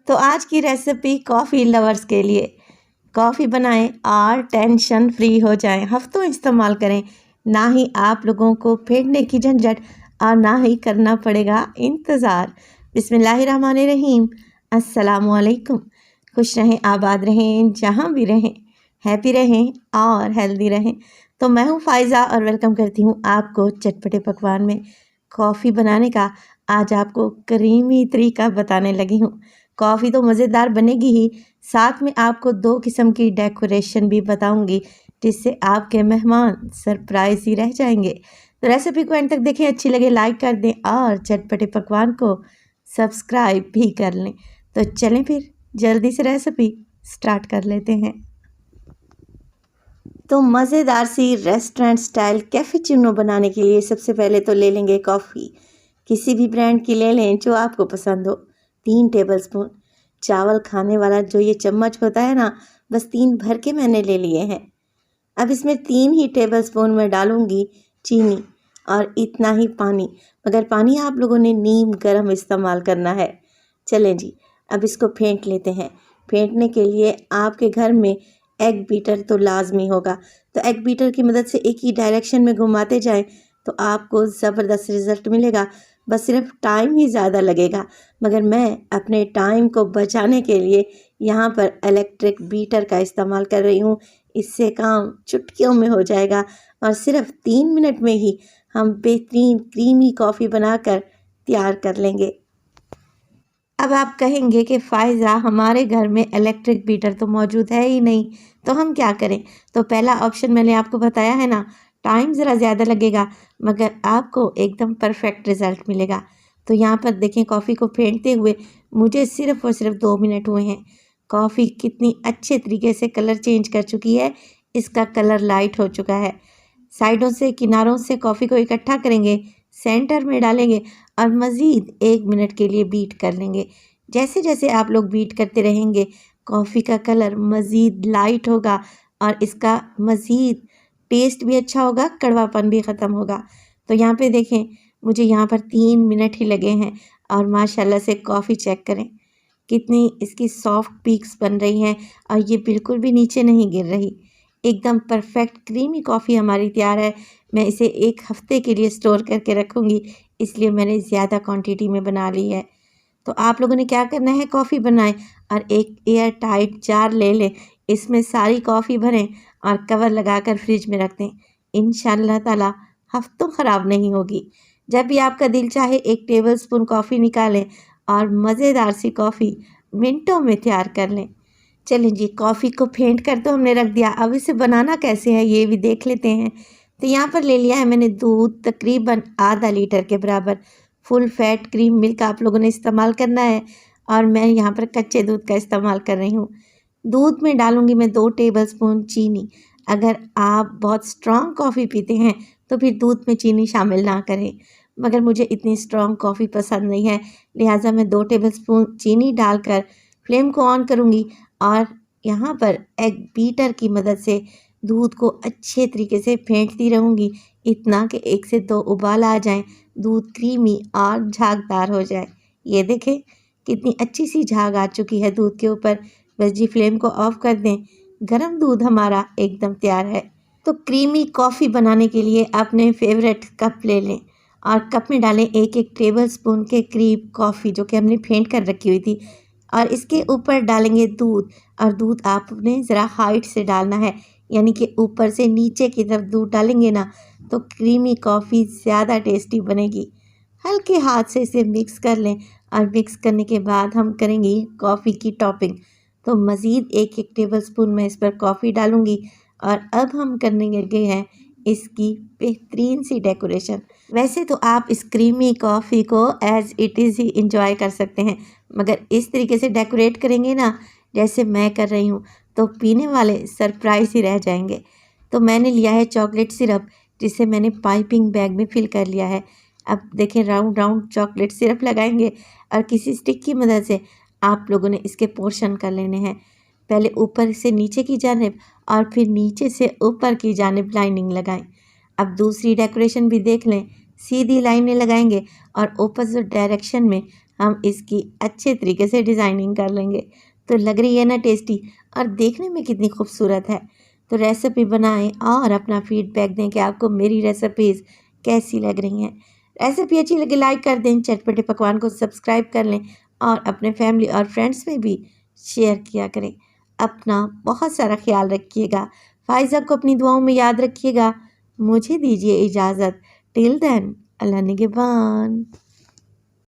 तो आज की रेसिपी कॉफ़ी लवर्स के लिए। कॉफ़ी बनाएं और टेंशन फ्री हो जाएं। हफ्तों इस्तेमाल करें, ना ही आप लोगों को फेंकने की झंझट और ना ही करना पड़ेगा इंतज़ार। बिस्मिल्लाहिर्रहमानिर्रहीम। अस्सलामुअलैकुम। खुश रहें, आबाद रहें, जहाँ भी रहें, हैप्पी रहें और हेल्दी रहें। तो मैं हूँ फ़ाइज़ा और वेलकम करती हूँ आपको चटपटे पकवान में। कॉफ़ी बनाने का आज आपको क्रीमी तरीका बताने लगी हूँ। कॉफ़ी तो मज़ेदार बनेगी ही, साथ में आपको 2 किस्म की डेकोरेशन भी बताऊंगी, जिससे आपके मेहमान सरप्राइज ही रह जाएंगे। तो रेसिपी को एंड तक देखें, अच्छी लगे लाइक कर दें और चटपटे पकवान को सब्सक्राइब भी कर लें। तो चलें फिर जल्दी से रेसिपी स्टार्ट कर लेते हैं। तो मज़ेदार सी रेस्टोरेंट स्टाइल कैफेचिनो बनाने के लिए सबसे पहले तो ले लेंगे कॉफ़ी। किसी भी ब्रांड की ले लें जो आपको पसंद हो। 3 टेबलस्पून। चावल खाने वाला जो ये चम्मच होता है ना, बस 3 भर के मैंने ले लिए हैं। अब इसमें 3 ही टेबलस्पून में डालूंगी चीनी और इतना ही पानी, मगर पानी आप लोगों ने नीम गर्म इस्तेमाल करना है। चलें जी, अब इसको फेंट लेते हैं। फेंटने के लिए आपके घर में एग बीटर तो लाजमी होगा, तो एग बीटर की मदद से एक ही डायरेक्शन में घुमाते जाएं तो आपको ज़बरदस्त रिज़ल्ट मिलेगा। बस सिर्फ टाइम ही ज़्यादा लगेगा, मगर मैं अपने टाइम को बचाने के लिए यहाँ पर इलेक्ट्रिक बीटर का इस्तेमाल कर रही हूँ। इससे काम चुटकियों में हो जाएगा और सिर्फ 3 मिनट में ही हम बेहतरीन क्रीमी कॉफ़ी बनाकर तैयार कर लेंगे। अब आप कहेंगे कि फ़ाइज़ा, हमारे घर में इलेक्ट्रिक बीटर तो मौजूद है ही नहीं, तो हम क्या करें? तो पहला ऑप्शन मैंने आपको बताया है ना, टाइम ज़रा ज़्यादा लगेगा मगर आपको एकदम परफेक्ट रिज़ल्ट मिलेगा। तो यहाँ पर देखें, कॉफ़ी को फेंटते हुए मुझे सिर्फ़ और सिर्फ 2 मिनट हुए हैं। कॉफ़ी कितनी अच्छे तरीके से कलर चेंज कर चुकी है, इसका कलर लाइट हो चुका है। साइडों से, किनारों से कॉफ़ी को इकट्ठा करेंगे, सेंटर में डालेंगे और मज़ीद 1 मिनट के लिए बीट कर लेंगे। जैसे जैसे आप लोग बीट करते रहेंगे, कॉफ़ी का कलर मज़ीद लाइट होगा और इसका मज़ीद टेस्ट भी अच्छा होगा, कड़वापन भी ख़त्म होगा। तो यहाँ पे देखें, मुझे यहाँ पर 3 मिनट ही लगे हैं और माशाल्लाह से कॉफ़ी चेक करें, कितनी इसकी सॉफ्ट पीक्स बन रही हैं और ये बिल्कुल भी नीचे नहीं गिर रही। एकदम परफेक्ट क्रीमी कॉफ़ी हमारी तैयार है। मैं इसे 1 हफ़्ते के लिए स्टोर करके रखूँगी, इसलिए मैंने ज़्यादा क्वांटिटी में बना ली है। तो आप लोगों ने क्या करना है, कॉफ़ी बनाएं और एक एयर टाइट जार ले लें, इसमें सारी कॉफ़ी भरें और कवर लगाकर फ्रिज में रख दें। इंशाअल्लाह ताला हफ्तों ख़राब नहीं होगी। जब भी आपका दिल चाहे 1 टेबलस्पून कॉफ़ी निकालें और मज़ेदार सी कॉफ़ी मिनटों में तैयार कर लें। चलें जी, कॉफ़ी को फेंट कर तो हमने रख दिया, अब इसे बनाना कैसे है ये भी देख लेते हैं। तो यहाँ पर ले लिया है मैंने दूध, तकरीबन आधा लीटर के बराबर। फुल फैट क्रीम मिल्क आप लोगों ने इस्तेमाल करना है और मैं यहाँ पर कच्चे दूध का इस्तेमाल कर रही हूँ। दूध में डालूँगी मैं 2 टेबलस्पून चीनी। अगर आप बहुत स्ट्रॉन्ग कॉफ़ी पीते हैं तो फिर दूध में चीनी शामिल ना करें, मगर मुझे इतनी स्ट्रॉन्ग कॉफ़ी पसंद नहीं है, लिहाजा मैं 2 टेबलस्पून चीनी डालकर फ्लेम को ऑन करूँगी और यहाँ पर एग बीटर की मदद से दूध को अच्छे तरीके से फेंटती रहूँगी, इतना कि 1 से 2 उबाल आ जाएं, दूध क्रीमी और झागदार हो जाए। ये देखें, कितनी अच्छी सी झाग आ चुकी है दूध के ऊपर। बस जी, फ्लेम को ऑफ कर दें, गरम दूध हमारा एकदम तैयार है। तो क्रीमी कॉफ़ी बनाने के लिए अपने फेवरेट कप ले लें और कप में डालें 1-1 टेबलस्पून के करीब कॉफ़ी, जो कि हमने फेंट कर रखी हुई थी, और इसके ऊपर डालेंगे दूध। और दूध आपने ज़रा हाइट से डालना है, यानी कि ऊपर से नीचे की तरफ दूध डालेंगे ना तो क्रीमी कॉफ़ी ज़्यादा टेस्टी बनेगी। हल्के हाथ से इसे मिक्स कर लें और मिक्स करने के बाद हम करेंगे कॉफ़ी की टॉपिंग। तो मज़ीद 1-1 टेबलस्पून मैं इस पर कॉफ़ी डालूँगी और अब हम करने लगे हैं इसकी बेहतरीन सी डेकोरेशन। वैसे तो आप इस क्रीमी कॉफ़ी को as it is he enjoy कर सकते हैं, मगर इस तरीके से डेकोरेट करेंगे ना जैसे मैं कर रही हूँ, तो पीने वाले सरप्राइज़ ही रह जाएंगे। तो मैंने लिया है चॉकलेट सिरप, जिसे मैंने पाइपिंग बैग में फिल कर लिया है। अब देखें, राउंड राउंड चॉकलेट सिरप लगाएंगे और किसी स्टिक की मदद से आप लोगों ने इसके पोर्शन कर लेने हैं। पहले ऊपर से नीचे की जानिब और फिर नीचे से ऊपर की जानिब लाइनिंग लगाएं। अब दूसरी डेकोरेशन भी देख लें, सीधी लाइनें लगाएंगे और ऑपोजिट डायरेक्शन में हम इसकी अच्छे तरीके से डिज़ाइनिंग कर लेंगे। तो लग रही है ना टेस्टी, और देखने में कितनी खूबसूरत है। तो रेसिपी बनाएं और अपना फीडबैक दें कि आपको मेरी रेसिपीज़ कैसी लग रही हैं। रेसिपी अच्छी लगे लाइक कर दें, चटपटे पकवान को सब्सक्राइब कर लें और अपने फैमिली और फ्रेंड्स में भी शेयर किया करें। अपना बहुत सारा ख्याल रखिएगा। फाइज़ा को अपनी दुआओं में याद रखिएगा। मुझे दीजिए इजाज़त। टिल देन, अल्लाह निगहबान।